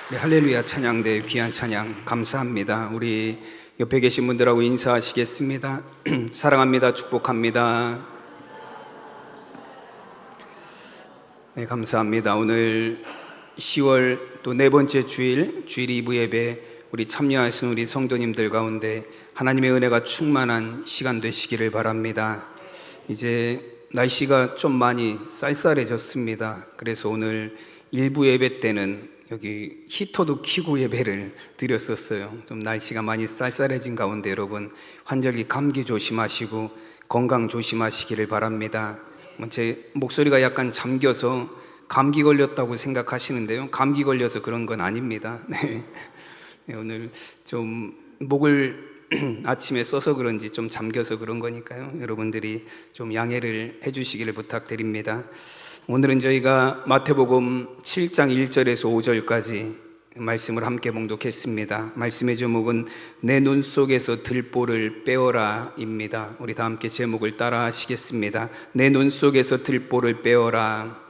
네, 할렐루야 찬양대 귀한 찬양 감사합니다. 우리 옆에 계신 분들하고 인사하시겠습니다. 사랑합니다. 축복합니다. 네, 감사합니다. 오늘 10월 또 네 번째 주일 2부 예배 우리 참여하신 우리 성도님들 가운데 하나님의 은혜가 충만한 시간 되시기를 바랍니다. 이제 날씨가 좀 많이 쌀쌀해졌습니다. 그래서 오늘 1부 예배 때는 여기 히터도 켜고 예배를 드렸었어요. 좀 날씨가 많이 쌀쌀해진 가운데 여러분 환절기 감기 조심하시고 건강 조심하시기를 바랍니다. 제 목소리가 약간 잠겨서 감기 걸렸다고 생각하시는데요, 감기 걸려서 그런 건 아닙니다. 네. 오늘 좀 목을 아침에 써서 그런지 좀 잠겨서 그런 거니까요, 여러분들이 좀 양해를 해주시기를 부탁드립니다. 오늘은 저희가 마태복음 7장 1절에서 5절까지 말씀을 함께 봉독했습니다. 말씀의 제목은 내 눈 속에서 들보를 빼어라 입니다. 우리 다 함께 제목을 따라 하시겠습니다. 내 눈 속에서 들보를 빼어라.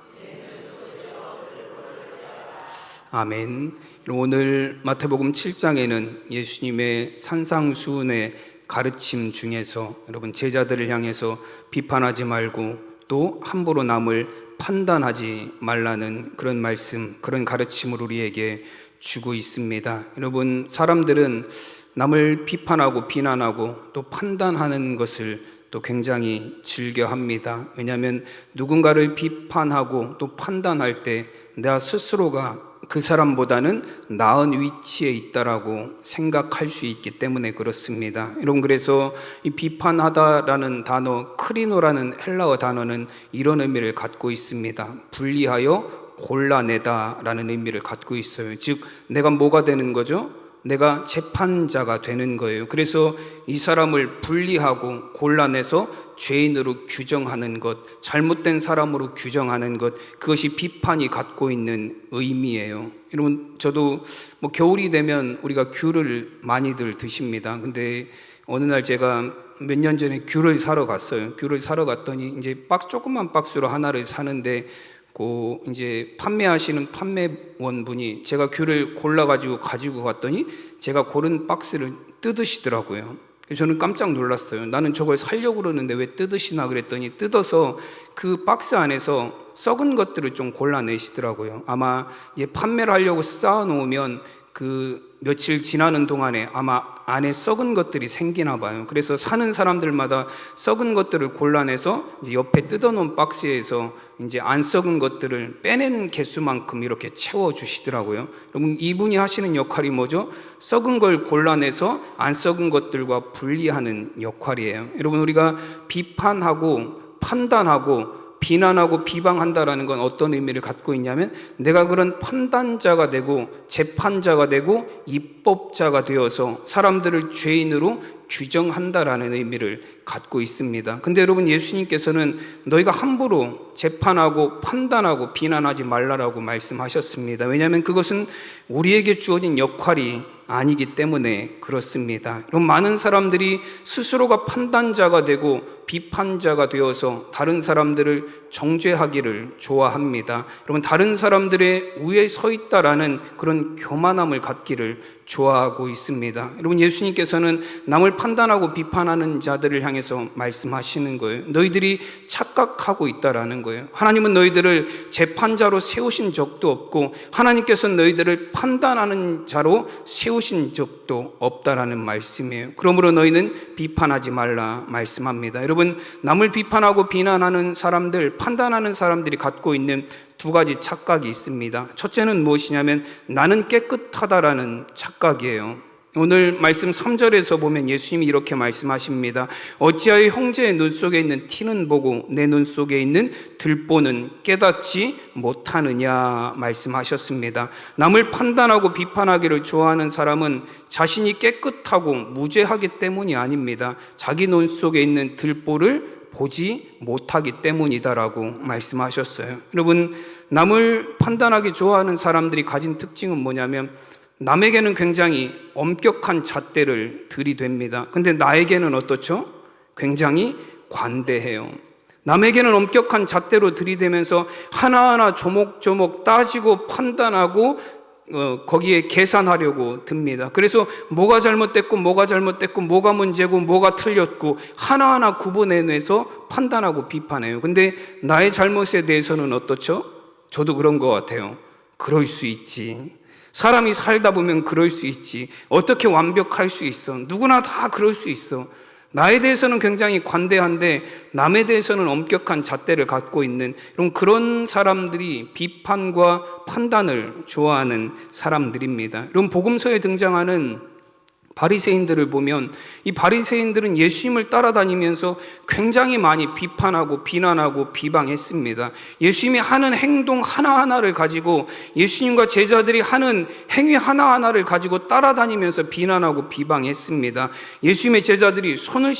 아멘. 오늘 마태복음 7장에는 예수님의 산상수훈의 가르침 중에서 여러분 제자들을 향해서 비판하지 말고 또 함부로 남을 판단하지 말라는 그런 말씀, 그런 가르침을 우리에게 주고 있습니다. 여러분, 사람들은 남을 비판하고 비난하고 또 판단하는 것을 또 굉장히 즐겨합니다. 왜냐하면 누군가를 비판하고 또 판단할 때 나 스스로가 그 사람보다는 나은 위치에 있다라고 생각할 수 있기 때문에 그렇습니다. 여러분, 그래서 이 비판하다라는 단어, 크리노라는 헬라어 단어는 이런 의미를 갖고 있습니다. 분리하여 골라내다라는 의미를 갖고 있어요. 즉 내가 뭐가 되는 거죠? 내가 재판자가 되는 거예요. 그래서 이 사람을 분리하고 골라내서 죄인으로 규정하는 것, 잘못된 사람으로 규정하는 것, 그것이 비판이 갖고 있는 의미예요. 여러분, 저도 겨울이 되면 우리가 귤을 많이들 드십니다. 근데 어느 날 제가 몇 년 전에 귤을 사러 갔어요. 귤을 사러 갔더니 이제 조그만 박스로 하나를 사는데 이제 판매하시는 판매원분이 제가 귤을 골라가지고 가지고 갔더니 제가 고른 박스를 뜯으시더라고요. 저는 깜짝 놀랐어요. 나는 저걸 사려고 그러는데 왜 뜯으시나 그랬더니 뜯어서 그 박스 안에서 썩은 것들을 좀 골라내시더라고요. 아마 이제 판매를 하려고 쌓아놓으면 그 며칠 지나는 동안에 아마 안에 썩은 것들이 생기나 봐요. 그래서 사는 사람들마다 썩은 것들을 골라내서 이제 옆에 뜯어놓은 박스에서 이제 안 썩은 것들을 빼내는 개수만큼 이렇게 채워주시더라고요. 여러분, 이분이 하시는 역할이 뭐죠? 썩은 걸 골라내서 안 썩은 것들과 분리하는 역할이에요. 여러분, 우리가 비판하고 판단하고 비난하고 비방한다라는 건 어떤 의미를 갖고 있냐면 내가 그런 판단자가 되고 재판자가 되고 입법자가 되어서 사람들을 죄인으로 규정한다라는 의미를 갖고 있습니다. 근데 여러분, 예수님께서는 너희가 함부로 재판하고 판단하고 비난하지 말라라고 말씀하셨습니다. 왜냐하면 그것은 우리에게 주어진 역할이 아니기 때문에 그렇습니다. 그럼 많은 사람들이 스스로가 판단자가 되고 비판자가 되어서 다른 사람들을 정죄하기를 좋아합니다. 여러분, 다른 사람들의 위에 서 있다라는 그런 교만함을 갖기를 좋아하고 있습니다. 여러분, 예수님께서는 남을 판단하고 비판하는 자들을 향해서 말씀하시는 거예요. 너희들이 착각하고 있다라는 거예요. 하나님은 너희들을 재판자로 세우신 적도 없고 하나님께서 너희들을 판단하는 자로 세우신 적도 없다라는 말씀이에요. 그러므로 너희는 비판하지 말라 말씀합니다. 여러분, 남을 비판하고 비난하는 사람들, 판단하는 사람들이 갖고 있는 두 가지 착각이 있습니다. 첫째는 무엇이냐면 나는 깨끗하다라는 착각이에요. 오늘 말씀 3절에서 보면 예수님이 이렇게 말씀하십니다. 어찌하여 형제의 눈 속에 있는 티는 보고 내 눈 속에 있는 들보는 깨닫지 못하느냐 말씀하셨습니다. 남을 판단하고 비판하기를 좋아하는 사람은 자신이 깨끗하고 무죄하기 때문이 아닙니다. 자기 눈 속에 있는 들보를 보지 못하기 때문이다라고 말씀하셨어요. 여러분, 남을 판단하기 좋아하는 사람들이 가진 특징은 뭐냐면 남에게는 굉장히 엄격한 잣대를 들이댑니다. 근데 나에게는 어떻죠? 굉장히 관대해요. 남에게는 엄격한 잣대로 들이대면서 하나하나 조목조목 따지고 판단하고 거기에 계산하려고 듭니다. 그래서 뭐가 잘못됐고 뭐가 문제고 뭐가 틀렸고 하나하나 구분해내서 판단하고 비판해요. 근데 나의 잘못에 대해서는 어떻죠? 저도 그런 것 같아요. 그럴 수 있지. 사람이 살다 보면 그럴 수 있지. 어떻게 완벽할 수 있어? 누구나 다 그럴 수 있어. 나에 대해서는 굉장히 관대한데 남에 대해서는 엄격한 잣대를 갖고 있는 그런 사람들이 비판과 판단을 좋아하는 사람들입니다. 이런 복음서에 등장하는 바리새인들을 보면 이 바리새인들은 예수님을 따라다니면서 굉장히 많이 비판하고 비난하고 비방했습니다. 예수님이 하는 행동 하나하나를 가지고 예수님과 제자들이 하는 행위 하나하나를 가지고 따라다니면서 비난하고 비방했습니다. 예수님의 제자들이 손을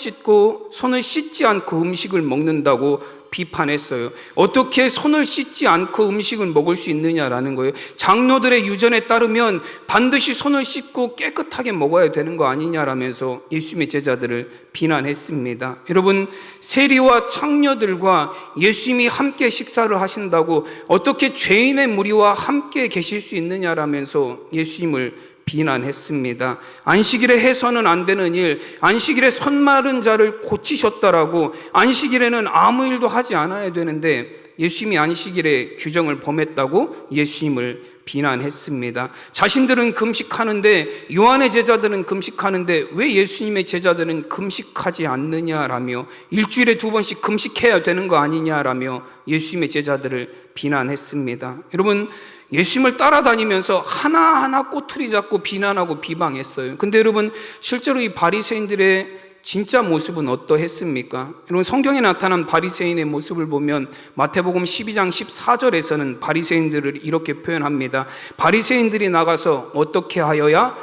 씻지 않고 음식을 먹는다고 비판했어요. 어떻게 손을 씻지 않고 음식을 먹을 수 있느냐라는 거예요. 장로들의 유전에 따르면 반드시 손을 씻고 깨끗하게 먹어야 되는 거 아니냐라면서 예수님의 제자들을 비난했습니다. 여러분, 세리와 창녀들과 예수님이 함께 식사를 하신다고 어떻게 죄인의 무리와 함께 계실 수 있느냐라면서 예수님을 비난했습니다. 안식일에 해서는 안 되는 일, 안식일에 손 마른 자를 고치셨다라고 안식일에는 아무 일도 하지 않아야 되는데 예수님이 안식일에 규정을 범했다고 예수님을 비난했습니다. 자신들은 금식하는데 요한의 제자들은 금식하는데 왜 예수님의 제자들은 금식하지 않느냐라며 일주일에 2번씩 금식해야 되는 거 아니냐라며 예수님의 제자들을 비난했습니다. 여러분, 예수님을 따라다니면서 하나하나 꼬투리 잡고 비난하고 비방했어요. 근데 여러분, 실제로 이 바리새인들의 진짜 모습은 어떠했습니까? 여러분, 성경에 나타난 바리새인의 모습을 보면 마태복음 12장 14절에서는 바리새인들을 이렇게 표현합니다. 바리새인들이 나가서 어떻게 하여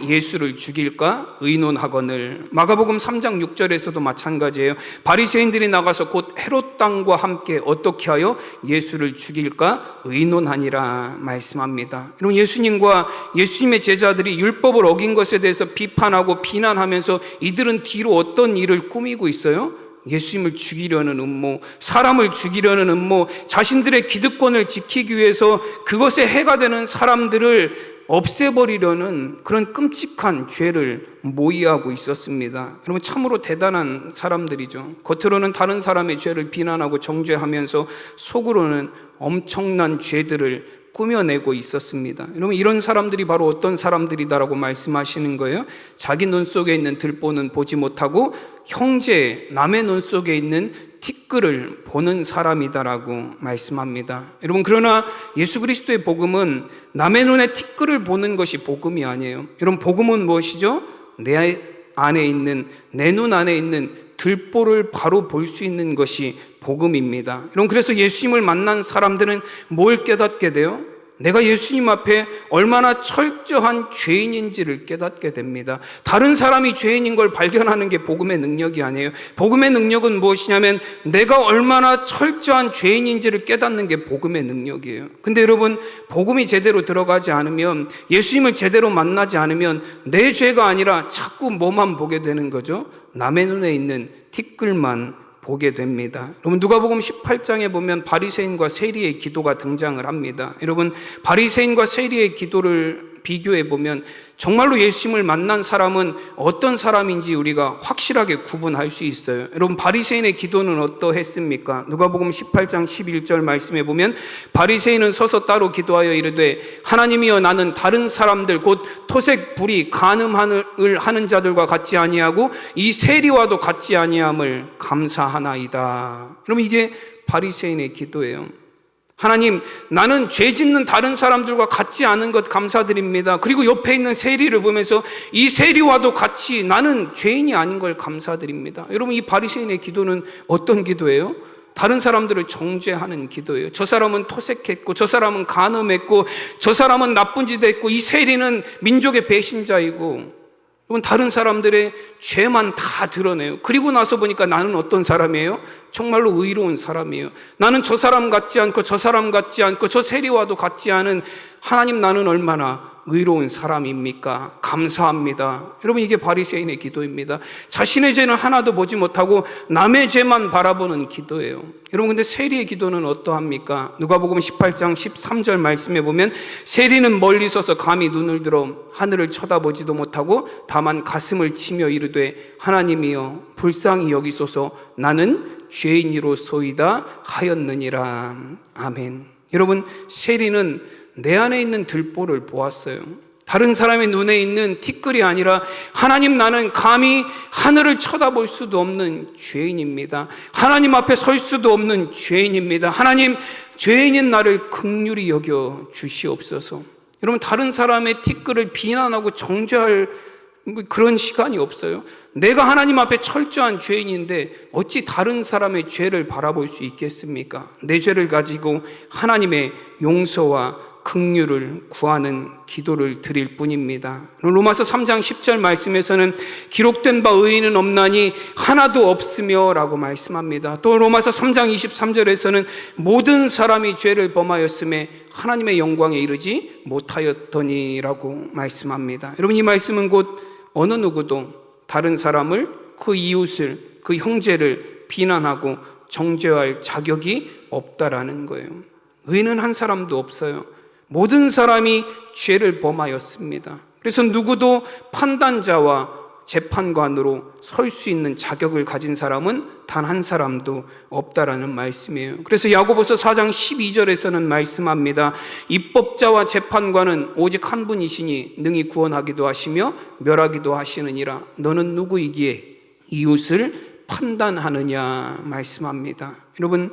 예수를 죽일까 의논하거늘. 마가복음 3장 6절에서도 마찬가지예요. 바리새인들이 나가서 곧 헤롯 땅과 함께 어떻게 하여 예수를 죽일까 의논하니라 말씀합니다. 여러분, 예수님과 예수님의 제자들이 율법을 어긴 것에 대해서 비판하고 비난하면서 이들은 뒤로 어떤 일을 꾸미고 있어요? 예수님을 죽이려는 음모, 사람을 죽이려는 음모, 자신들의 기득권을 지키기 위해서 그것에 해가 되는 사람들을 없애버리려는 그런 끔찍한 죄를 모의하고 있었습니다. 여러분, 참으로 대단한 사람들이죠. 겉으로는 다른 사람의 죄를 비난하고 정죄하면서 속으로는 엄청난 죄들을 꾸며내고 있었습니다. 여러분, 이런 사람들이 바로 어떤 사람들이다라고 말씀하시는 거예요? 자기 눈 속에 있는 들보는 보지 못하고 형제, 남의 눈 속에 있는 티끌을 보는 사람이다라고 말씀합니다. 여러분, 그러나 예수 그리스도의 복음은 남의 눈에 티끌을 보는 것이 복음이 아니에요. 여러분, 복음은 무엇이죠? 내 눈 안에 있는 들보를 바로 볼 수 있는 것이 복음입니다. 여러분, 그래서 예수님을 만난 사람들은 뭘 깨닫게 돼요? 내가 예수님 앞에 얼마나 철저한 죄인인지를 깨닫게 됩니다. 다른 사람이 죄인인 걸 발견하는 게 복음의 능력이 아니에요. 복음의 능력은 무엇이냐면 내가 얼마나 철저한 죄인인지를 깨닫는 게 복음의 능력이에요. 근데 여러분, 복음이 제대로 들어가지 않으면, 예수님을 제대로 만나지 않으면 내 죄가 아니라 자꾸 뭐만 보게 되는 거죠? 남의 눈에 있는 티끌만 보게 됩니다. 여러분, 누가복음 18장에 보면 바리새인과 세리의 기도가 등장을 합니다. 여러분, 바리새인과 세리의 기도를 비교해 보면 정말로 예수님을 만난 사람은 어떤 사람인지 우리가 확실하게 구분할 수 있어요. 여러분, 바리새인의 기도는 어떠했습니까? 누가복음 18장 11절 말씀해 보면 바리새인은 서서 따로 기도하여 이르되 하나님이여, 나는 다른 사람들 곧 토색 불의 간음을 하는 자들과 같지 아니하고 이 세리와도 같지 아니함을 감사하나이다. 여러분, 이게 바리새인의 기도예요. 하나님, 나는 죄 짓는 다른 사람들과 같지 않은 것 감사드립니다. 그리고 옆에 있는 세리를 보면서 이 세리와도 같이 나는 죄인이 아닌 걸 감사드립니다. 여러분, 이 바리새인의 기도는 어떤 기도예요? 다른 사람들을 정죄하는 기도예요. 저 사람은 토색했고, 저 사람은 간음했고, 저 사람은 나쁜 짓 했고, 이 세리는 민족의 배신자이고, 여러분, 다른 사람들의 죄만 다 드러내요. 그리고 나서 보니까 나는 어떤 사람이에요? 정말로 의로운 사람이에요. 나는 저 사람 같지 않고 저 사람 같지 않고 저 세리와도 같지 않은, 하나님, 나는 얼마나 의로운 사람입니까? 감사합니다. 여러분, 이게 바리새인의 기도입니다. 자신의 죄는 하나도 보지 못하고 남의 죄만 바라보는 기도예요. 여러분, 근데 세리의 기도는 어떠합니까? 누가복음 18장 13절 말씀에 보면 세리는 멀리 서서 감히 눈을 들어 하늘을 쳐다보지도 못하고 다만 가슴을 치며 이르되 하나님이여 불쌍히 여기소서 나는 죄인이로소이다 하였느니라. 아멘. 여러분, 세리는 내 안에 있는 들보를 보았어요. 다른 사람의 눈에 있는 티끌이 아니라 하나님, 나는 감히 하늘을 쳐다볼 수도 없는 죄인입니다. 하나님 앞에 설 수도 없는 죄인입니다. 하나님, 죄인인 나를 긍휼히 여겨 주시옵소서. 여러분, 다른 사람의 티끌을 비난하고 정죄할 그런 시간이 없어요. 내가 하나님 앞에 철저한 죄인인데 어찌 다른 사람의 죄를 바라볼 수 있겠습니까? 내 죄를 가지고 하나님의 용서와 긍휼을 구하는 기도를 드릴 뿐입니다. 로마서 3장 10절 말씀에서는 기록된 바 의인은 없나니 하나도 없으며 라고 말씀합니다. 또 로마서 3장 23절에서는 모든 사람이 죄를 범하였음에 하나님의 영광에 이르지 못하였더니라고 말씀합니다. 여러분, 이 말씀은 곧 어느 누구도 다른 사람을, 그 이웃을, 그 형제를 비난하고 정죄할 자격이 없다라는 거예요. 의인은 한 사람도 없어요. 모든 사람이 죄를 범하였습니다. 그래서 누구도 판단자와 재판관으로 설 수 있는 자격을 가진 사람은 단 한 사람도 없다라는 말씀이에요. 그래서 야고보서 4장 12절에서는 말씀합니다. 입법자와 재판관은 오직 한 분이시니 능히 구원하기도 하시며 멸하기도 하시느니라. 너는 누구이기에 이웃을 판단하느냐 말씀합니다. 여러분,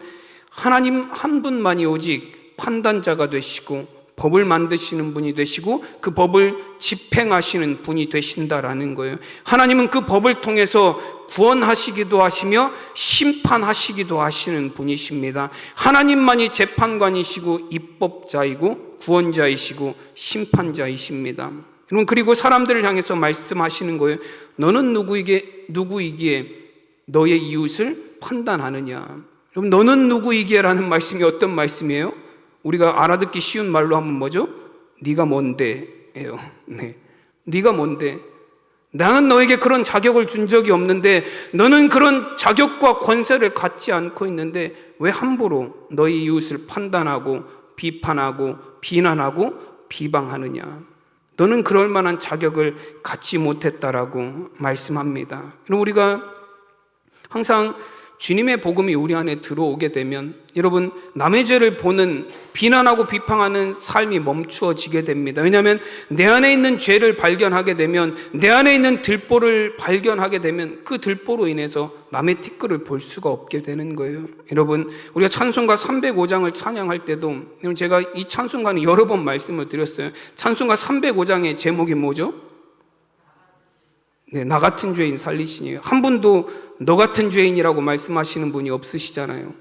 하나님 한 분만이 오직 판단자가 되시고 법을 만드시는 분이 되시고 그 법을 집행하시는 분이 되신다라는 거예요. 하나님은 그 법을 통해서 구원하시기도 하시며 심판하시기도 하시는 분이십니다. 하나님만이 재판관이시고 입법자이고 구원자이시고 심판자이십니다. 여러분, 그리고 사람들을 향해서 말씀하시는 거예요. 너는 누구이기에 너의 이웃을 판단하느냐. 여러분, 너는 누구이기에라는 말씀이 어떤 말씀이에요? 우리가 알아듣기 쉬운 말로 하면 뭐죠? 네가 뭔데예요. 네. 네가 뭔데? 나는 너에게 그런 자격을 준 적이 없는데 너는 그런 자격과 권세를 갖지 않고 있는데 왜 함부로 너희 이웃을 판단하고 비판하고 비난하고 비방하느냐? 너는 그럴 만한 자격을 갖지 못했다라고 말씀합니다. 그럼 우리가 항상 주님의 복음이 우리 안에 들어오게 되면 여러분, 남의 죄를 보는, 비난하고 비판하는 삶이 멈추어지게 됩니다. 왜냐하면 내 안에 있는 죄를 발견하게 되면, 내 안에 있는 들보를 발견하게 되면 그 들보로 인해서 남의 티끌을 볼 수가 없게 되는 거예요. 여러분, 우리가 찬송가 305장을 찬양할 때도, 제가 이 찬송가는 여러 번 말씀을 드렸어요. 찬송가 305장의 제목이 뭐죠? 네, 나 같은 죄인 살리시니에요. 한 분도 너 같은 죄인이라고 말씀하시는 분이 없으시잖아요.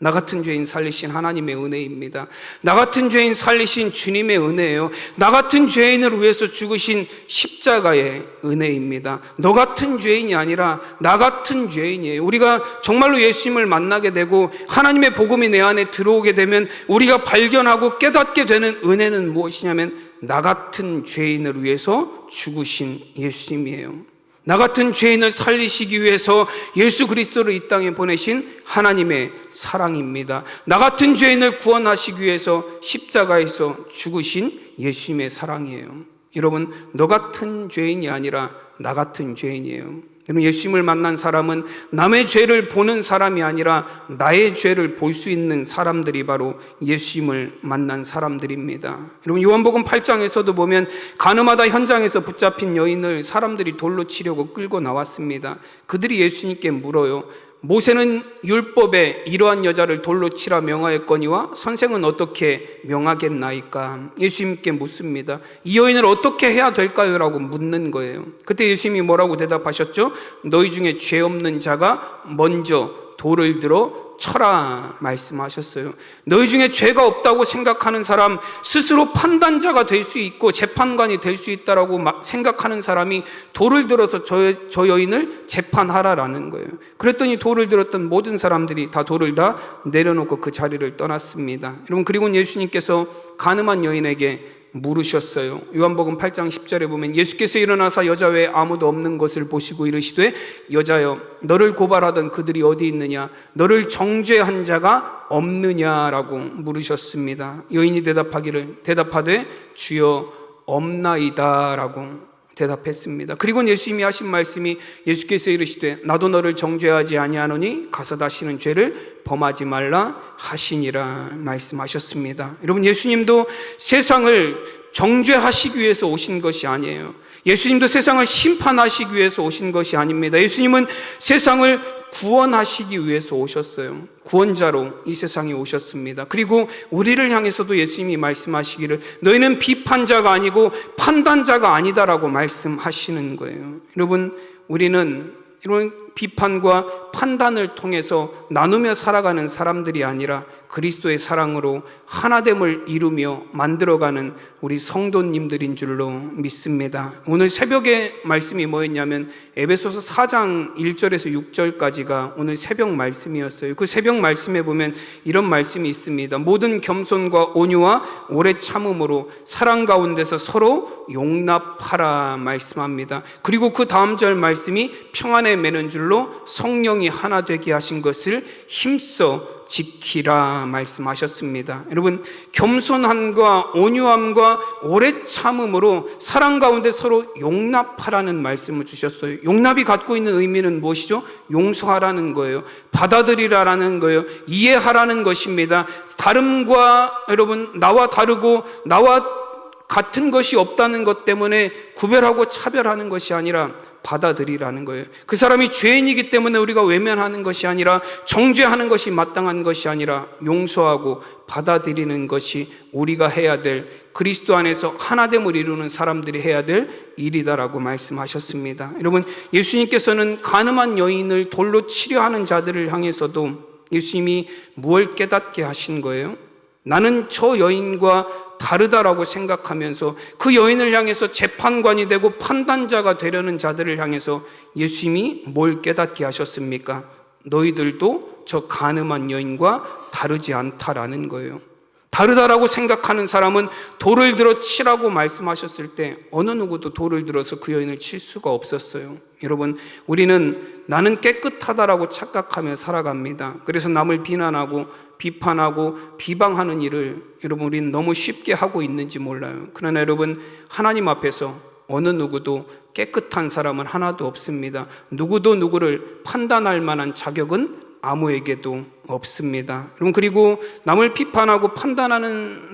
나 같은 죄인 살리신 하나님의 은혜입니다. 나 같은 죄인 살리신 주님의 은혜예요. 나 같은 죄인을 위해서 죽으신 십자가의 은혜입니다. 너 같은 죄인이 아니라 나 같은 죄인이에요. 우리가 정말로 예수님을 만나게 되고 하나님의 복음이 내 안에 들어오게 되면 우리가 발견하고 깨닫게 되는 은혜는 무엇이냐면 나 같은 죄인을 위해서 죽으신 예수님이에요. 나 같은 죄인을 살리시기 위해서 예수 그리스도를 이 땅에 보내신 하나님의 사랑입니다. 나 같은 죄인을 구원하시기 위해서 십자가에서 죽으신 예수님의 사랑이에요. 여러분, 너 같은 죄인이 아니라 나 같은 죄인이에요. 여러분, 예수님을 만난 사람은 남의 죄를 보는 사람이 아니라 나의 죄를 볼 수 있는 사람들이 바로 예수님을 만난 사람들입니다. 여러분, 요한복음 8장에서도 보면 가늠하다 현장에서 붙잡힌 여인을 사람들이 돌로 치려고 끌고 나왔습니다. 그들이 예수님께 물어요. 모세는 율법에 이러한 여자를 돌로 치라 명하였거니와 선생은 어떻게 명하겠나이까? 예수님께 묻습니다. 이 여인을 어떻게 해야 될까요? 라고 묻는 거예요. 그때 예수님이 뭐라고 대답하셨죠? 너희 중에 죄 없는 자가 먼저 돌을 들어 쳐라 말씀하셨어요. 너희 중에 죄가 없다고 생각하는 사람, 스스로 판단자가 될 수 있고 재판관이 될 수 있다라고 생각하는 사람이 돌을 들어서 저 여인을 재판하라라는 거예요. 그랬더니 돌을 들었던 모든 사람들이 다 돌을 다 내려놓고 그 자리를 떠났습니다. 여러분, 그리고 예수님께서 가늠한 여인에게 물으셨어요. 요한복음 8장 10절에 보면 예수께서 일어나사 여자 외에 아무도 없는 것을 보시고 이르시되 여자여 너를 고발하던 그들이 어디 있느냐, 너를 정죄한 자가 없느냐라고 물으셨습니다. 여인이 대답하되 주여 없나이다라고 대답했습니다. 그리고 예수님이 하신 말씀이 예수께서 이르시되 나도 너를 정죄하지 아니하노니 가서 다시는 죄를 범하지 말라 하시니라 말씀하셨습니다. 여러분, 예수님도 세상을 정죄하시기 위해서 오신 것이 아니에요. 예수님도 세상을 심판하시기 위해서 오신 것이 아닙니다. 예수님은 세상을 구원하시기 위해서 오셨어요. 구원자로 이 세상에 오셨습니다. 그리고 우리를 향해서도 예수님이 말씀하시기를 너희는 비판자가 아니고 판단자가 아니다라고 말씀하시는 거예요. 여러분, 우리는 이런 비판과 판단을 통해서 나누며 살아가는 사람들이 아니라 그리스도의 사랑으로 하나됨을 이루며 만들어가는 우리 성도님들인 줄로 믿습니다. 오늘 새벽의 말씀이 뭐였냐면 에베소서 4장 1절에서 6절까지가 오늘 새벽 말씀이었어요. 그 새벽 말씀에 보면 이런 말씀이 있습니다. 모든 겸손과 온유와 오래 참음으로 사랑 가운데서 서로 용납하라 말씀합니다. 그리고 그 다음 절 말씀이 평안에 매는 줄로 성령이 하나 되게 하신 것을 힘써 지키라 말씀하셨습니다. 여러분, 겸손함과 온유함과 오래 참음으로 사랑 가운데 서로 용납하라는 말씀을 주셨어요. 용납이 갖고 있는 의미는 무엇이죠? 용서하라는 거예요. 받아들이라는 거예요. 이해하라는 것입니다. 다름과 여러분, 나와 다르고 나와 같은 것이 없다는 것 때문에 구별하고 차별하는 것이 아니라 받아들이라는 거예요. 그 사람이 죄인이기 때문에 우리가 외면하는 것이 아니라 정죄하는 것이 마땅한 것이 아니라 용서하고 받아들이는 것이 우리가 해야 될, 그리스도 안에서 하나됨을 이루는 사람들이 해야 될 일이다라고 말씀하셨습니다. 여러분, 예수님께서는 가늠한 여인을 돌로 치려 하는 자들을 향해서도 예수님이 무엇을 깨닫게 하신 거예요? 나는 저 여인과 다르다라고 생각하면서 그 여인을 향해서 재판관이 되고 판단자가 되려는 자들을 향해서 예수님이 뭘 깨닫게 하셨습니까? 너희들도 저 가늠한 여인과 다르지 않다라는 거예요. 다르다라고 생각하는 사람은 돌을 들어 치라고 말씀하셨을 때 어느 누구도 돌을 들어서 그 여인을 칠 수가 없었어요. 여러분, 우리는 나는 깨끗하다라고 착각하며 살아갑니다. 그래서 남을 비난하고 비판하고 비방하는 일을 여러분, 우리는 너무 쉽게 하고 있는지 몰라요. 그러나 여러분, 하나님 앞에서 어느 누구도 깨끗한 사람은 하나도 없습니다. 누구도 누구를 판단할 만한 자격은 아무에게도 없습니다. 여러분, 그리고 남을 비판하고 판단하는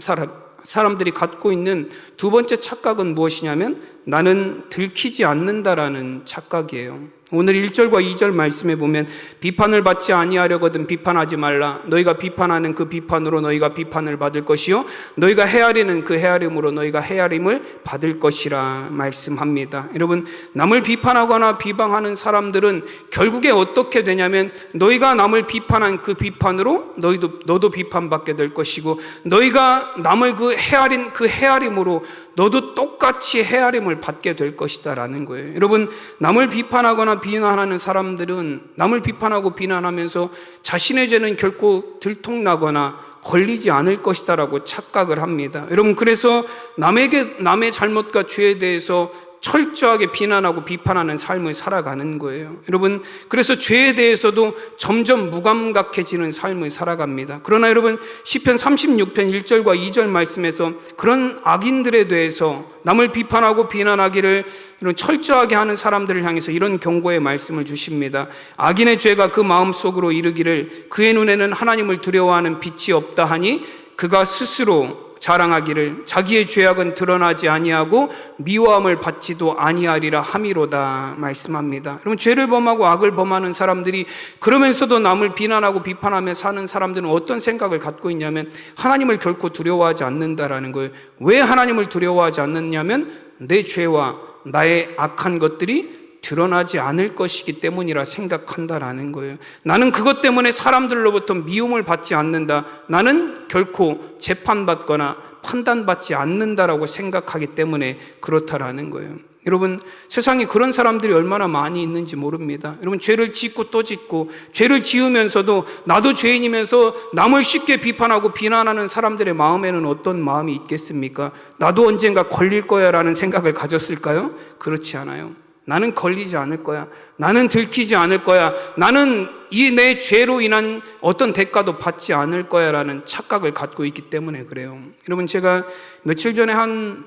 사람들이 갖고 있는 두 번째 착각은 무엇이냐면 나는 들키지 않는다라는 착각이에요. 오늘 1절과 2절 말씀에 보면 비판을 받지 아니하려거든 비판하지 말라. 너희가 비판하는 그 비판으로 너희가 비판을 받을 것이요 너희가 헤아리는 그 헤아림으로 너희가 헤아림을 받을 것이라 말씀합니다. 여러분, 남을 비판하거나 비방하는 사람들은 결국에 어떻게 되냐면 너희가 남을 비판한 그 비판으로 너도 비판받게 될 것이고 너희가 남을 그 헤아린 그 헤아림으로 너도 똑같이 헤아림을 받게 될 것이다라는 거예요. 여러분, 남을 비판하거나 비난하는 사람들은 남을 비판하고 비난하면서 자신의 죄는 결코 들통나거나 걸리지 않을 것이다라고 착각을 합니다. 여러분, 그래서 남의 잘못과 죄에 대해서 철저하게 비난하고 비판하는 삶을 살아가는 거예요. 여러분, 그래서 죄에 대해서도 점점 무감각해지는 삶을 살아갑니다. 그러나 여러분, 시편 36편 1절과 2절 말씀에서 그런 악인들에 대해서 남을 비판하고 비난하기를 이런 철저하게 하는 사람들을 향해서 이런 경고의 말씀을 주십니다. 악인의 죄가 그 마음속으로 이르기를 그의 눈에는 하나님을 두려워하는 빛이 없다 하니 그가 스스로 자랑하기를 자기의 죄악은 드러나지 아니하고 미워함을 받지도 아니하리라 함이로다 말씀합니다. 여러분, 죄를 범하고 악을 범하는 사람들이 그러면서도 남을 비난하고 비판하며 사는 사람들은 어떤 생각을 갖고 있냐면 하나님을 결코 두려워하지 않는다라는 거예요. 왜 하나님을 두려워하지 않느냐면 내 죄와 나의 악한 것들이 드러나지 않을 것이기 때문이라 생각한다라는 거예요. 나는 그것 때문에 사람들로부터 미움을 받지 않는다. 나는 결코 재판받거나 판단받지 않는다라고 생각하기 때문에 그렇다라는 거예요. 여러분, 세상에 그런 사람들이 얼마나 많이 있는지 모릅니다. 여러분, 죄를 짓고 또 짓고, 죄를 지으면서도 나도 죄인이면서 남을 쉽게 비판하고 비난하는 사람들의 마음에는 어떤 마음이 있겠습니까? 나도 언젠가 걸릴 거야 라는 생각을 가졌을까요? 그렇지 않아요. 나는 걸리지 않을 거야. 나는 들키지 않을 거야. 나는 이 내 죄로 인한 어떤 대가도 받지 않을 거야 라는 착각을 갖고 있기 때문에 그래요. 여러분, 제가 며칠 전에 한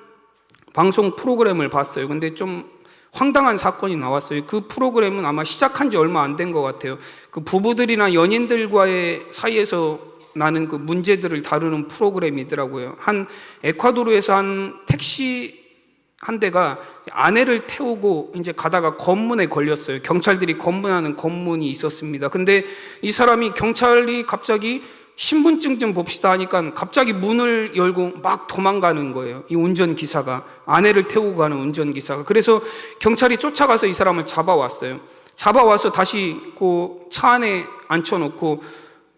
방송 프로그램을 봤어요. 근데 좀 황당한 사건이 나왔어요. 그 프로그램은 아마 시작한 지 얼마 안 된 것 같아요. 그 부부들이나 연인들과의 사이에서 나는 그 문제들을 다루는 프로그램이더라고요. 한 에콰도르에서 한 택시 한 대가 아내를 태우고 이제 가다가 검문에 걸렸어요. 경찰들이 검문하는 검문이 있었습니다. 근데 이 사람이, 경찰이 갑자기 신분증 좀 봅시다 하니까 갑자기 문을 열고 막 도망가는 거예요. 이 운전기사가, 아내를 태우고 가는 운전기사가. 그래서 경찰이 쫓아가서 이 사람을 잡아왔어요. 잡아와서 다시 그 차 안에 앉혀놓고,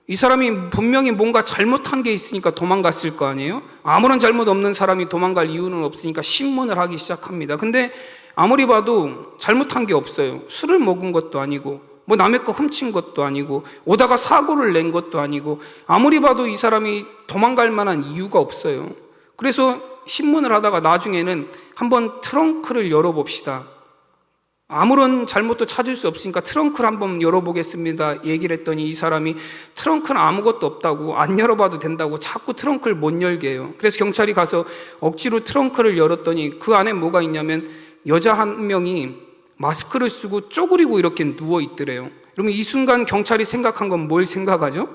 이 사람이 분명히 뭔가 잘못한 게 있으니까 도망갔을 거 아니에요? 아무런 잘못 없는 사람이 도망갈 이유는 없으니까 신문을 하기 시작합니다. 근데 아무리 봐도 잘못한 게 없어요. 술을 먹은 것도 아니고, 뭐 남의 거 훔친 것도 아니고, 오다가 사고를 낸 것도 아니고, 아무리 봐도 이 사람이 도망갈 만한 이유가 없어요. 그래서 신문을 하다가 나중에는 한번 트렁크를 열어봅시다. 아무런 잘못도 찾을 수 없으니까 트렁크를 한번 열어보겠습니다 얘기를 했더니, 이 사람이 트렁크는 아무것도 없다고, 안 열어봐도 된다고 자꾸 트렁크를 못 열게 해요. 그래서 경찰이 가서 억지로 트렁크를 열었더니 그 안에 뭐가 있냐면, 여자 한 명이 마스크를 쓰고 쪼그리고 이렇게 누워 있더래요. 그러면 이 순간 경찰이 생각한 건 뭘 생각하죠?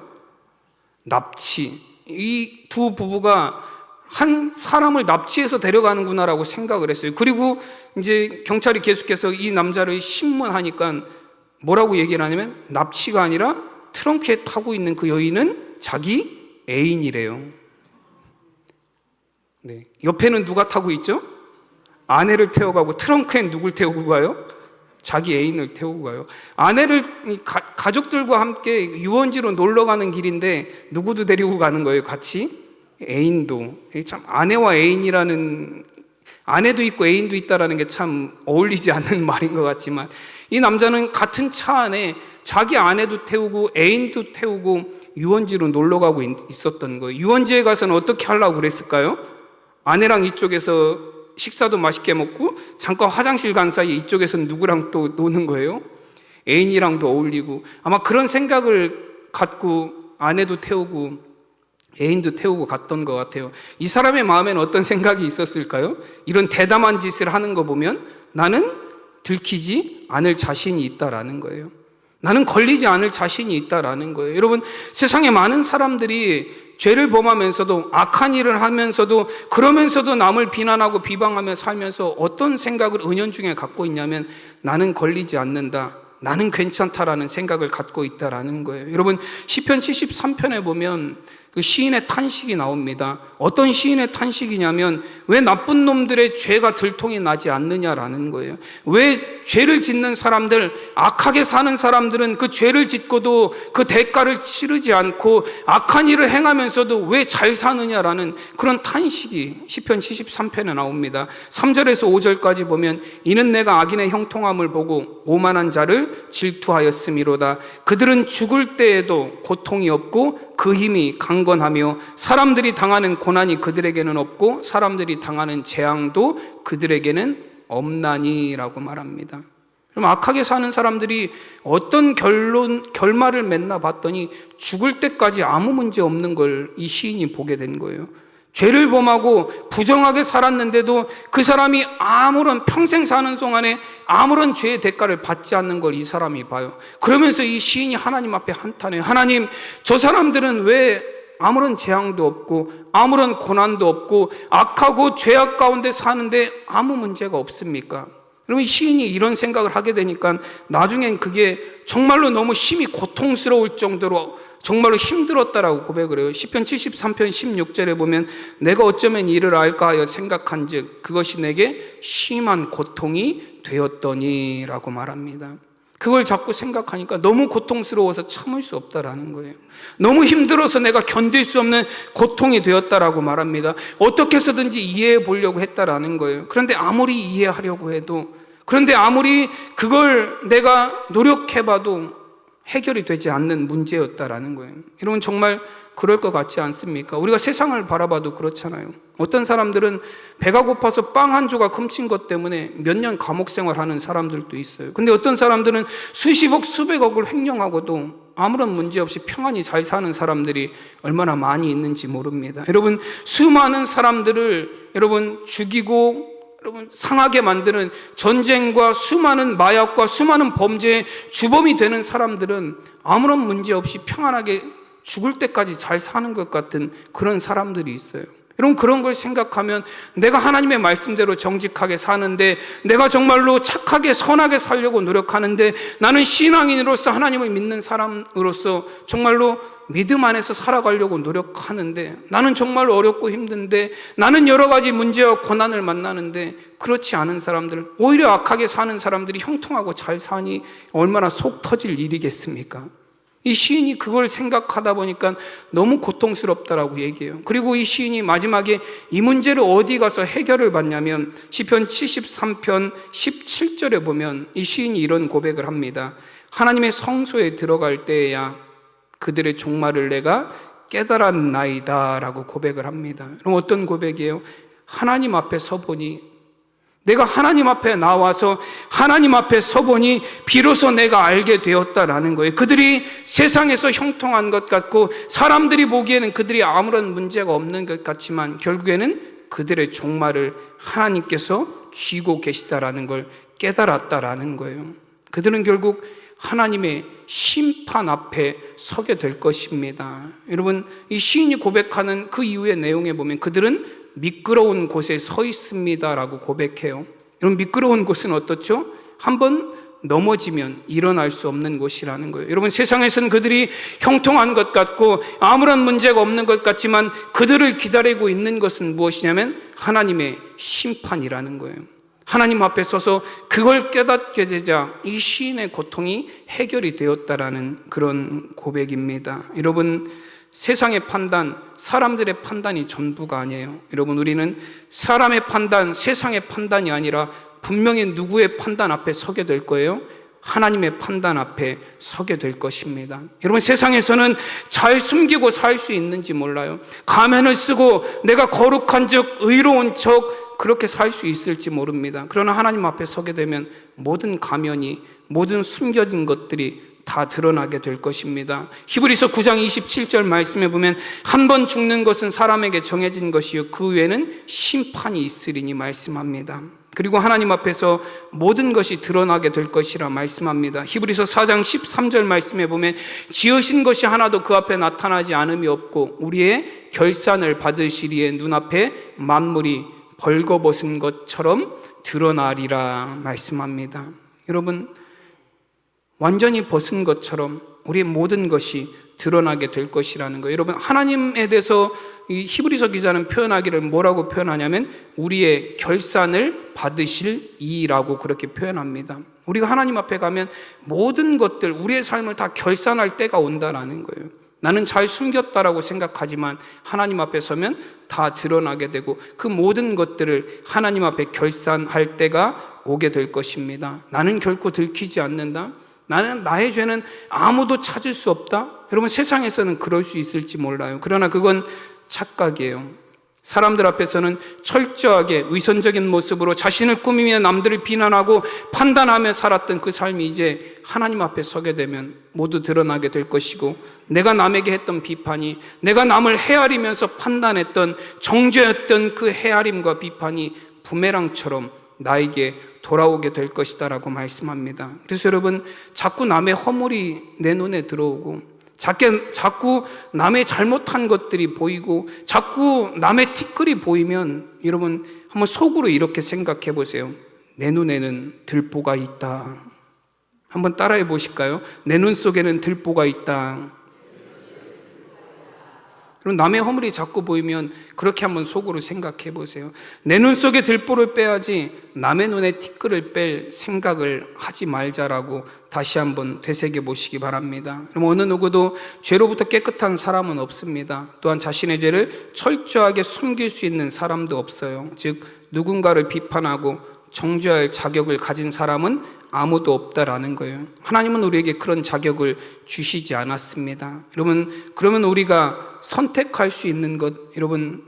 납치. 이 두 부부가 한 사람을 납치해서 데려가는구나라고 생각을 했어요. 그리고 이제 경찰이 계속해서 이 남자를 신문하니까 뭐라고 얘기를 하냐면, 납치가 아니라 트렁크에 타고 있는 그 여인은 자기 애인이래요. 네. 옆에는 누가 타고 있죠? 아내를 태워가고, 트렁크엔 누굴 태우고 가요? 자기 애인을 태우고 가요. 아내를 가족들과 함께 유원지로 놀러 가는 길인데 누구도 데리고 가는 거예요, 같이? 애인도. 참, 아내와 애인이라는, 아내도 있고 애인도 있다라는 게 참 어울리지 않는 말인 것 같지만, 이 남자는 같은 차 안에 자기 아내도 태우고 애인도 태우고 유원지로 놀러 가고 있었던 거예요. 유원지에 가서는 어떻게 하려고 그랬을까요? 아내랑 이쪽에서 식사도 맛있게 먹고 잠깐 화장실 간 사이에 이쪽에서는 누구랑 또 노는 거예요? 애인이랑도 어울리고. 아마 그런 생각을 갖고 아내도 태우고 애인도 태우고 갔던 것 같아요. 이 사람의 마음에는 어떤 생각이 있었을까요? 이런 대담한 짓을 하는 거 보면 나는 들키지 않을 자신이 있다라는 거예요. 나는 걸리지 않을 자신이 있다라는 거예요. 여러분, 세상에 많은 사람들이 죄를 범하면서도, 악한 일을 하면서도, 그러면서도 남을 비난하고 비방하며 살면서 어떤 생각을 은연중에 갖고 있냐면, 나는 걸리지 않는다, 나는 괜찮다라는 생각을 갖고 있다라는 거예요. 여러분, 시편 73편에 보면 그 시인의 탄식이 나옵니다. 어떤 시인의 탄식이냐면, 왜 나쁜 놈들의 죄가 들통이 나지 않느냐라는 거예요. 왜 죄를 짓는 사람들, 악하게 사는 사람들은 그 죄를 짓고도 그 대가를 치르지 않고 악한 일을 행하면서도 왜 잘 사느냐라는 그런 탄식이 시편 73편에 나옵니다. 3절에서 5절까지 보면, 이는 내가 악인의 형통함을 보고 오만한 자를 질투하였음이로다. 그들은 죽을 때에도 고통이 없고 그 힘이 강건하며, 사람들이 당하는 고난이 그들에게는 없고 사람들이 당하는 재앙도 그들에게는 없나니라고 말합니다. 그럼 악하게 사는 사람들이 어떤 결말을 맺나 봤더니 죽을 때까지 아무 문제 없는 걸 이 시인이 보게 된 거예요. 죄를 범하고 부정하게 살았는데도 그 사람이 아무런, 평생 사는 동안에 아무런 죄의 대가를 받지 않는 걸 이 사람이 봐요. 그러면서 이 시인이 하나님 앞에 한탄해요. 하나님, 저 사람들은 왜 아무런 재앙도 없고 아무런 고난도 없고 악하고 죄악 가운데 사는데 아무 문제가 없습니까? 여러분, 시인이 이런 생각을 하게 되니까 나중엔 그게 정말로 너무 심히 고통스러울 정도로 정말로 힘들었다라고 고백을 해요. 시편 73편 16절에 보면 내가 어쩌면 이를 알까 하여 생각한즉 그것이 내게 심한 고통이 되었더니라고 말합니다. 그걸 자꾸 생각하니까 너무 고통스러워서 참을 수 없다라는 거예요. 너무 힘들어서 내가 견딜 수 없는 고통이 되었다라고 말합니다. 어떻게 해서든지 이해해 보려고 했다라는 거예요. 그런데 아무리 이해하려고 해도, 그런데 아무리 그걸 내가 노력해봐도 해결이 되지 않는 문제였다라는 거예요. 여러분, 정말 그럴 것 같지 않습니까? 우리가 세상을 바라봐도 그렇잖아요. 어떤 사람들은 배가 고파서 빵 한 조각 훔친 것 때문에 몇 년 감옥 생활하는 사람들도 있어요. 근데 어떤 사람들은 수십억 수백억을 횡령하고도 아무런 문제 없이 평안히 잘 사는 사람들이 얼마나 많이 있는지 모릅니다. 여러분, 수많은 사람들을 죽이고 여러분 상하게 만드는 전쟁과 수많은 마약과 수많은 범죄의 주범이 되는 사람들은 아무런 문제 없이 평안하게 죽을 때까지 잘 사는 것 같은 그런 사람들이 있어요. 여러분, 그런 걸 생각하면 내가 하나님의 말씀대로 정직하게 사는데, 내가 정말로 착하게 선하게 살려고 노력하는데, 나는 신앙인으로서 하나님을 믿는 사람으로서 정말로 믿음 안에서 살아가려고 노력하는데, 나는 정말 어렵고 힘든데, 나는 여러 가지 문제와 고난을 만나는데, 그렇지 않은 사람들, 오히려 악하게 사는 사람들이 형통하고 잘 사니 얼마나 속 터질 일이겠습니까? 이 시인이 그걸 생각하다 보니까 너무 고통스럽다라고 얘기해요. 그리고 이 시인이 마지막에 이 문제를 어디 가서 해결을 받냐면 시편 73편 17절에 보면 이 시인이 이런 고백을 합니다. 하나님의 성소에 들어갈 때에야 그들의 종말을 내가 깨달았나이다 라고 고백을 합니다. 그럼 어떤 고백이에요? 하나님 앞에 서보니, 내가 하나님 앞에 나와서 하나님 앞에 서보니 비로소 내가 알게 되었다라는 거예요. 그들이 세상에서 형통한 것 같고 사람들이 보기에는 그들이 아무런 문제가 없는 것 같지만 결국에는 그들의 종말을 하나님께서 쥐고 계시다라는 걸 깨달았다라는 거예요. 그들은 결국 하나님의 심판 앞에 서게 될 것입니다. 여러분, 이 시인이 고백하는 그 이후의 내용에 보면 그들은 미끄러운 곳에 서 있습니다라고 고백해요. 여러분, 미끄러운 곳은 어떻죠? 한번 넘어지면 일어날 수 없는 곳이라는 거예요. 여러분, 세상에서는 그들이 형통한 것 같고 아무런 문제가 없는 것 같지만 그들을 기다리고 있는 것은 무엇이냐면 하나님의 심판이라는 거예요. 하나님 앞에 서서 그걸 깨닫게 되자 이 시인의 고통이 해결이 되었다라는 그런 고백입니다. 여러분, 세상의 판단, 사람들의 판단이 전부가 아니에요. 여러분, 우리는 사람의 판단, 세상의 판단이 아니라 분명히 누구의 판단 앞에 서게 될 거예요? 하나님의 판단 앞에 서게 될 것입니다. 여러분, 세상에서는 잘 숨기고 살 수 있는지 몰라요. 가면을 쓰고 내가 거룩한 척, 의로운 척 그렇게 살 수 있을지 모릅니다. 그러나 하나님 앞에 서게 되면 모든 가면이, 모든 숨겨진 것들이 다 드러나게 될 것입니다. 히브리서 9장 27절 말씀에 보면 한 번 죽는 것은 사람에게 정해진 것이요 그 후에는 심판이 있으리니 말씀합니다. 그리고 하나님 앞에서 모든 것이 드러나게 될 것이라 말씀합니다. 히브리서 4장 13절 말씀에 보면 지으신 것이 하나도 그 앞에 나타나지 않음이 없고 우리의 결산을 받으시리에 눈앞에 만물이 벌거벗은 것처럼 드러나리라 말씀합니다. 여러분, 완전히 벗은 것처럼 우리의 모든 것이 드러나게 될 것이라는 거예요. 여러분, 하나님에 대해서 이 히브리서 기자는 표현하기를 뭐라고 표현하냐면 우리의 결산을 받으실 이라고 그렇게 표현합니다. 우리가 하나님 앞에 가면 모든 것들, 우리의 삶을 다 결산할 때가 온다라는 거예요. 나는 잘 숨겼다라고 생각하지만 하나님 앞에 서면 다 드러나게 되고 그 모든 것들을 하나님 앞에 결산할 때가 오게 될 것입니다. 나는 결코 들키지 않는다. 나의 죄는 아무도 찾을 수 없다. 여러분, 세상에서는 그럴 수 있을지 몰라요. 그러나 그건 착각이에요. 사람들 앞에서는 철저하게 위선적인 모습으로 자신을 꾸미며 남들을 비난하고 판단하며 살았던 그 삶이 이제 하나님 앞에 서게 되면 모두 드러나게 될 것이고, 내가 남에게 했던 비판이, 내가 남을 헤아리면서 판단했던 정죄였던 그 헤아림과 비판이 부메랑처럼 나에게 돌아오게 될 것이다라고 말씀합니다. 그래서 여러분, 자꾸 남의 허물이 내 눈에 들어오고 자꾸 남의 잘못한 것들이 보이고 자꾸 남의 티끌이 보이면 여러분 한번 속으로 이렇게 생각해 보세요. 내 눈에는 들보가 있다. 한번 따라해 보실까요? 내 눈 속에는 들보가 있다. 그럼 남의 허물이 자꾸 보이면 그렇게 한번 속으로 생각해 보세요. 내 눈 속에 들보를 빼야지 남의 눈에 티끌을 뺄 생각을 하지 말자라고 다시 한번 되새겨 보시기 바랍니다. 그럼 어느 누구도 죄로부터 깨끗한 사람은 없습니다. 또한 자신의 죄를 철저하게 숨길 수 있는 사람도 없어요. 즉 누군가를 비판하고 정죄할 자격을 가진 사람은 아무도 없다라는 거예요. 하나님은 우리에게 그런 자격을 주시지 않았습니다. 여러분, 그러면 우리가 선택할 수 있는 것, 여러분,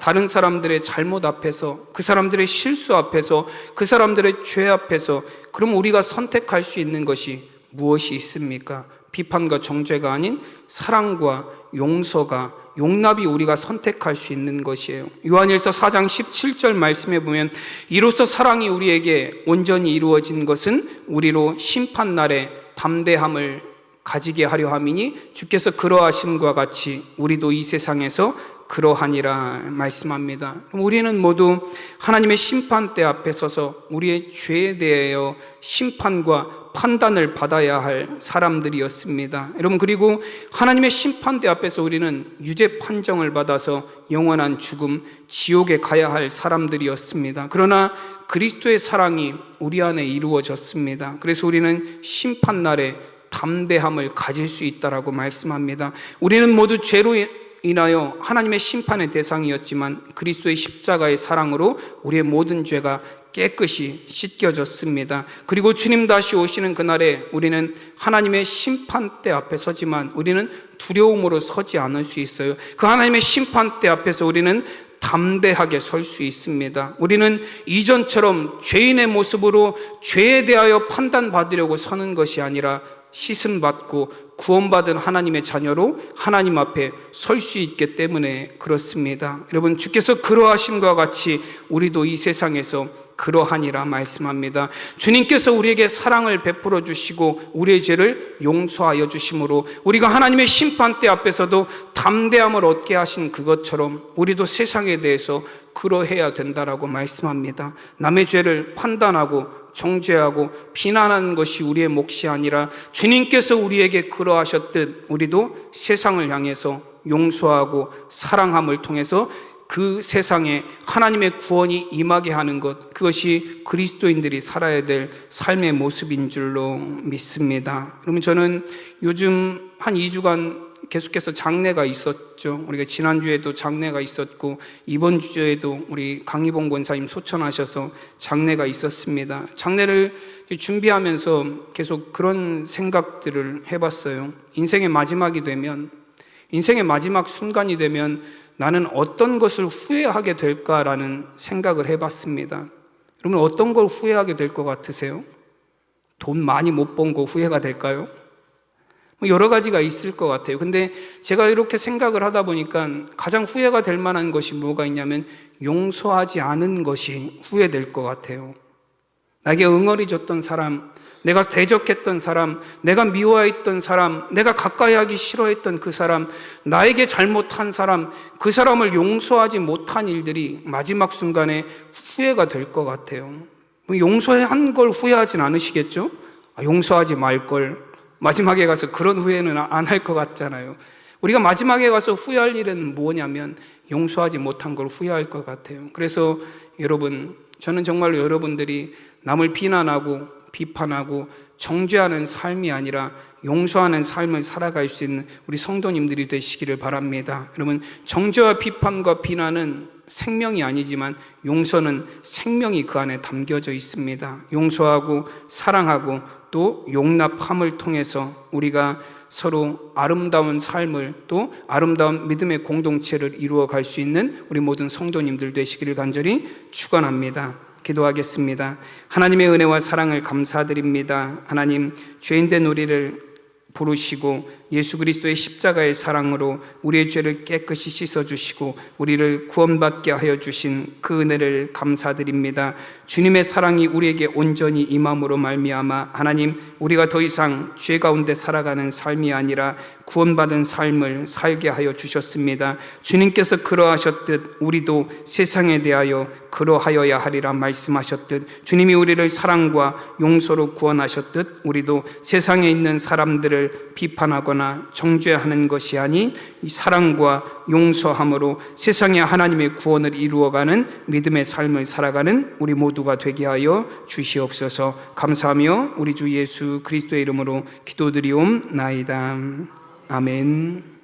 다른 사람들의 잘못 앞에서, 그 사람들의 실수 앞에서, 그 사람들의 죄 앞에서, 그럼 우리가 선택할 수 있는 것이 무엇이 있습니까? 비판과 정죄가 아닌 사랑과 용서가, 용납이 우리가 선택할 수 있는 것이에요. 요한일서 4장 17절 말씀에 보면 이로써 사랑이 우리에게 온전히 이루어진 것은 우리로 심판날에 담대함을 가지게 하려 함이니 주께서 그러하심과 같이 우리도 이 세상에서 그러하니라 말씀합니다. 그럼 우리는 모두 하나님의 심판대 앞에 서서 우리의 죄에 대하여 심판과 판단을 받아야 할 사람들이었습니다. 여러분, 그리고 하나님의 심판대 앞에서 우리는 유죄 판정을 받아서 영원한 죽음, 지옥에 가야 할 사람들이었습니다. 그러나 그리스도의 사랑이 우리 안에 이루어졌습니다. 그래서 우리는 심판날에 담대함을 가질 수 있다라고 말씀합니다. 우리는 모두 죄로 인하여 하나님의 심판의 대상이었지만 그리스도의 십자가의 사랑으로 우리의 모든 죄가 깨끗이 씻겨졌습니다. 그리고 주님 다시 오시는 그날에 우리는 하나님의 심판대 앞에 서지만 우리는 두려움으로 서지 않을 수 있어요. 그 하나님의 심판대 앞에서 우리는 담대하게 설 수 있습니다. 우리는 이전처럼 죄인의 모습으로 죄에 대하여 판단받으려고 서는 것이 아니라 씻음받고 구원받은 하나님의 자녀로 하나님 앞에 설 수 있기 때문에 그렇습니다. 여러분, 주께서 그러하심과 같이 우리도 이 세상에서 그러하니라 말씀합니다. 주님께서 우리에게 사랑을 베풀어 주시고 우리의 죄를 용서하여 주심으로 우리가 하나님의 심판대 앞에서도 담대함을 얻게 하신 그것처럼 우리도 세상에 대해서 그러해야 된다라고 말씀합니다. 남의 죄를 판단하고 정죄하고 비난하는 것이 우리의 몫이 아니라 주님께서 우리에게 그러하셨듯 우리도 세상을 향해서 용서하고 사랑함을 통해서 그 세상에 하나님의 구원이 임하게 하는 것, 그것이 그리스도인들이 살아야 될 삶의 모습인 줄로 믿습니다. 그러면 저는 요즘 한 2주간 계속해서 장례가 있었죠. 우리가 지난주에도 장례가 있었고 이번 주에도 우리 강희봉 권사님 소천하셔서 장례가 있었습니다. 장례를 준비하면서 계속 그런 생각들을 해봤어요. 인생의 마지막이 되면, 인생의 마지막 순간이 되면 나는 어떤 것을 후회하게 될까라는 생각을 해봤습니다. 여러분, 어떤 걸 후회하게 될 것 같으세요? 돈 많이 못 번 거 후회가 될까요? 여러 가지가 있을 것 같아요. 근데 제가 이렇게 생각을 하다 보니까 가장 후회가 될 만한 것이 뭐가 있냐면 용서하지 않은 것이 후회될 것 같아요. 나에게 응어리 줬던 사람, 내가 대적했던 사람, 내가 미워했던 사람, 내가 가까이 하기 싫어했던 그 사람, 나에게 잘못한 사람, 그 사람을 용서하지 못한 일들이 마지막 순간에 후회가 될 것 같아요. 용서한 걸 후회하진 않으시겠죠? 용서하지 말걸. 마지막에 가서 그런 후회는 안 할 것 같잖아요. 우리가 마지막에 가서 후회할 일은 뭐냐면 용서하지 못한 걸 후회할 것 같아요. 그래서 여러분, 저는 정말로 여러분들이 남을 비난하고 비판하고 정죄하는 삶이 아니라 용서하는 삶을 살아갈 수 있는 우리 성도님들이 되시기를 바랍니다. 여러분, 정죄와 비판과 비난은 생명이 아니지만 용서는 생명이 그 안에 담겨져 있습니다. 용서하고 사랑하고 또 용납함을 통해서 우리가 서로 아름다운 삶을 또 아름다운 믿음의 공동체를 이루어 갈 수 있는 우리 모든 성도님들 되시기를 간절히 축원합니다. 기도하겠습니다. 하나님의 은혜와 사랑을 감사드립니다. 하나님, 죄인된 우리를 부르시고 예수 그리스도의 십자가의 사랑으로 우리의 죄를 깨끗이 씻어주시고 우리를 구원받게 하여 주신 그 은혜를 감사드립니다. 주님의 사랑이 우리에게 온전히 임함으로 말미암아 하나님, 우리가 더 이상 죄 가운데 살아가는 삶이 아니라 구원받은 삶을 살게 하여 주셨습니다. 주님께서 그러하셨듯 우리도 세상에 대하여 그러하여야 하리라 말씀하셨듯, 주님이 우리를 사랑과 용서로 구원하셨듯 우리도 세상에 있는 사람들을 비판하거나 정죄하는 것이 아닌 사랑과 용서함으로 세상에 하나님의 구원을 이루어가는 믿음의 삶을 살아가는 우리 모두가 되게 하여 주시옵소서. 감사하며 우리 주 예수 그리스도의 이름으로 기도드리옵나이다. 아멘.